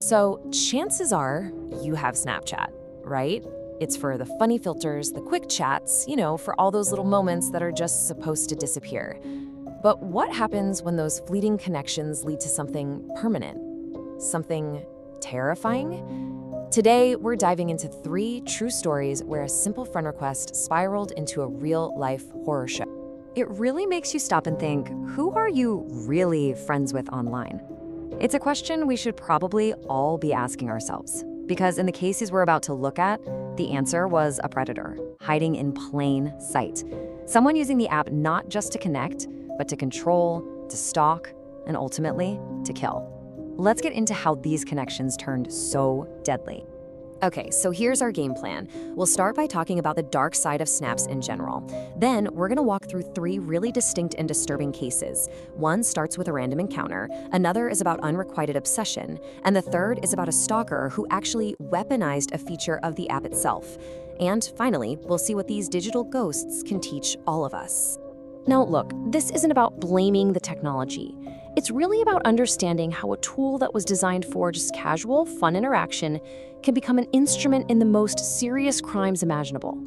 So, chances are you have Snapchat, right? It's for the funny filters, the quick chats, for all those little moments that are just supposed to disappear. But what happens when those fleeting connections lead to something permanent? Something terrifying? Today, we're diving into 3 true stories where a simple friend request spiraled into a real-life horror show. It really makes you stop and think, who are you really friends with online? It's a question we should probably all be asking ourselves, because in the cases we're about to look at, the answer was a predator, hiding in plain sight. Someone using the app not just to connect, but to control, to stalk, and ultimately, to kill. Let's get into how these connections turned so deadly. Okay, so here's our game plan. We'll start by talking about the dark side of snaps in general. Then we're gonna walk through 3 really distinct and disturbing cases. One starts with a random encounter, another is about unrequited obsession, and the third is about a stalker who actually weaponized a feature of the app itself. And finally, we'll see what these digital ghosts can teach all of us. Now look, this isn't about blaming the technology. It's really about understanding how a tool that was designed for just casual, fun interaction can become an instrument in the most serious crimes imaginable.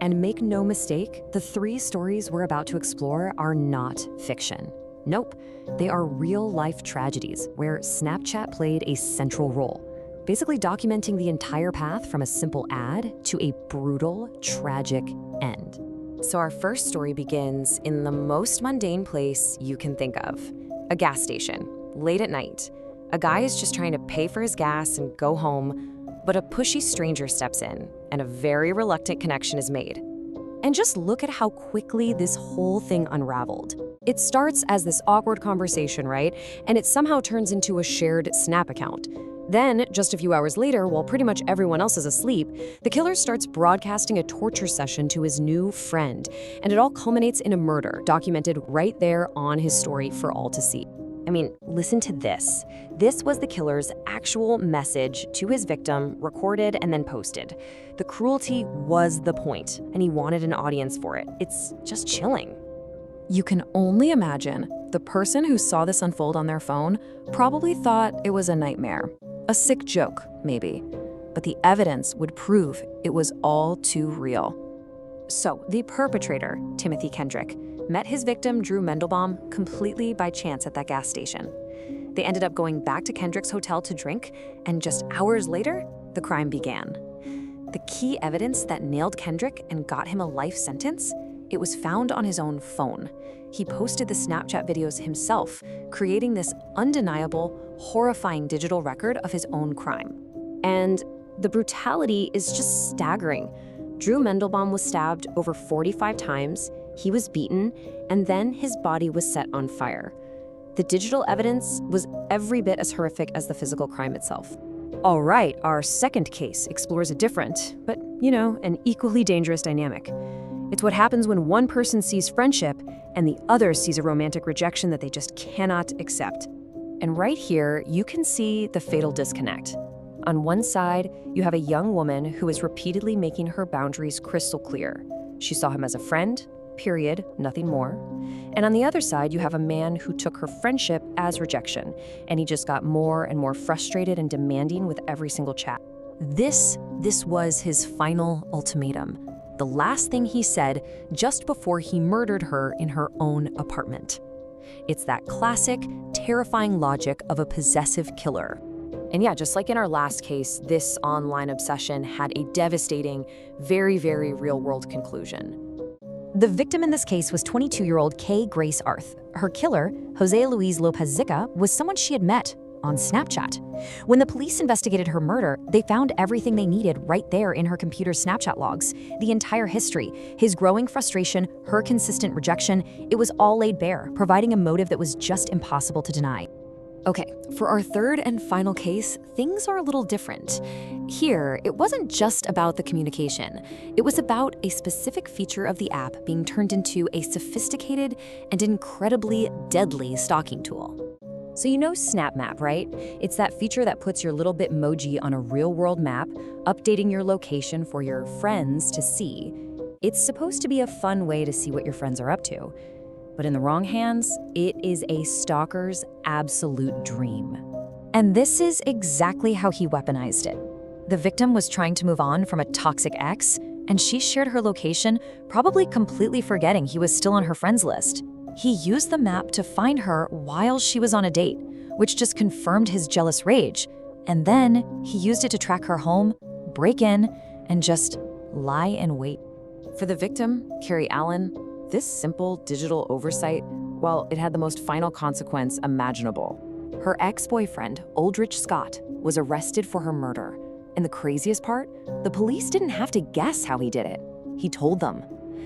And make no mistake, the 3 stories we're about to explore are not fiction. Nope, they are real-life tragedies where Snapchat played a central role, basically documenting the entire path from a simple ad to a brutal, tragic end. So our first story begins in the most mundane place you can think of, a gas station, late at night. A guy is just trying to pay for his gas and go home, but a pushy stranger steps in, and a very reluctant connection is made. And just look at how quickly this whole thing unraveled. It starts as this awkward conversation, right? And it somehow turns into a shared Snap account. Then, just a few hours later, while pretty much everyone else is asleep, the killer starts broadcasting a torture session to his new friend, and it all culminates in a murder documented right there on his story for all to see. I mean, listen to this. This was the killer's actual message to his victim, recorded and then posted. The cruelty was the point, and he wanted an audience for it. It's just chilling. You can only imagine the person who saw this unfold on their phone probably thought it was a nightmare. A sick joke, maybe. But the evidence would prove it was all too real. So, the perpetrator, Timothy Kendrick, met his victim, Drew Mendelbaum, completely by chance at that gas station. They ended up going back to Kendrick's hotel to drink, and just hours later, the crime began. The key evidence that nailed Kendrick and got him a life sentence, it was found on his own phone. He posted the Snapchat videos himself, creating this undeniable, horrifying digital record of his own crime. And the brutality is just staggering. Drew Mendelbaum was stabbed over 45 times, he was beaten, and then his body was set on fire. The digital evidence was every bit as horrific as the physical crime itself. All right, our second case explores a different, but, an equally dangerous dynamic. It's what happens when one person sees friendship and the other sees a romantic rejection that they just cannot accept. And right here, you can see the fatal disconnect. On one side, you have a young woman who is repeatedly making her boundaries crystal clear. She saw him as a friend, period, nothing more. And on the other side, you have a man who took her friendship as rejection, and he just got more and more frustrated and demanding with every single chat. This was his final ultimatum. The last thing he said just before he murdered her in her own apartment. It's that classic, terrifying logic of a possessive killer. And yeah, just like in our last case, this online obsession had a devastating, very, very real-world conclusion. The victim in this case was 22-year-old Kay Grace Arth. Her killer, Jose Luis Lopez Zica, was someone she had met on Snapchat. When the police investigated her murder, they found everything they needed right there in her computer's Snapchat logs. The entire history, his growing frustration, her consistent rejection, it was all laid bare, providing a motive that was just impossible to deny. Okay, for our third and final case, things are a little different. Here, it wasn't just about the communication. It was about a specific feature of the app being turned into a sophisticated and incredibly deadly stalking tool. So you know Snap Map, right? It's that feature that puts your little Bitmoji on a real-world map, updating your location for your friends to see. It's supposed to be a fun way to see what your friends are up to. But in the wrong hands, it is a stalker's absolute dream. And this is exactly how he weaponized it. The victim was trying to move on from a toxic ex, and she shared her location, probably completely forgetting he was still on her friends list. He used the map to find her while she was on a date, which just confirmed his jealous rage. And then he used it to track her home, break in, and just lie in wait. For the victim, Carrie Allen, this simple digital oversight, well, it had the most final consequence imaginable. Her ex-boyfriend, Aldrich Scott, was arrested for her murder. And the craziest part, the police didn't have to guess how he did it. He told them.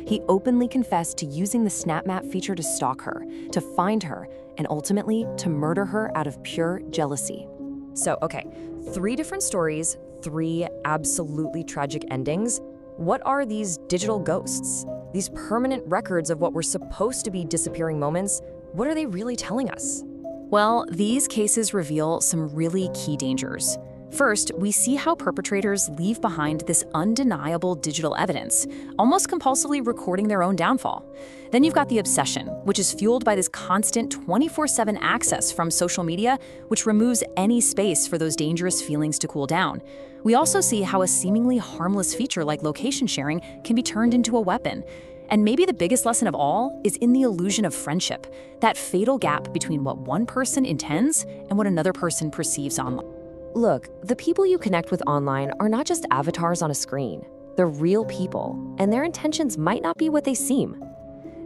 He openly confessed to using the SnapMap feature to stalk her, to find her, and ultimately to murder her out of pure jealousy. So, okay, 3 different stories, 3 absolutely tragic endings. What are these digital ghosts? These permanent records of what were supposed to be disappearing moments, what are they really telling us? Well, these cases reveal some really key dangers. First, we see how perpetrators leave behind this undeniable digital evidence, almost compulsively recording their own downfall. Then you've got the obsession, which is fueled by this constant 24/7 access from social media, which removes any space for those dangerous feelings to cool down. We also see how a seemingly harmless feature like location sharing can be turned into a weapon. And maybe the biggest lesson of all is in the illusion of friendship, that fatal gap between what one person intends and what another person perceives online. Look, the people you connect with online are not just avatars on a screen. They're real people, and their intentions might not be what they seem.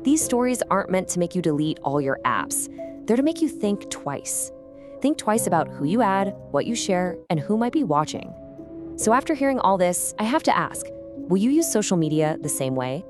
These stories aren't meant to make you delete all your apps. They're to make you think twice. Think twice about who you add, what you share, and who might be watching. So after hearing all this, I have to ask, will you use social media the same way?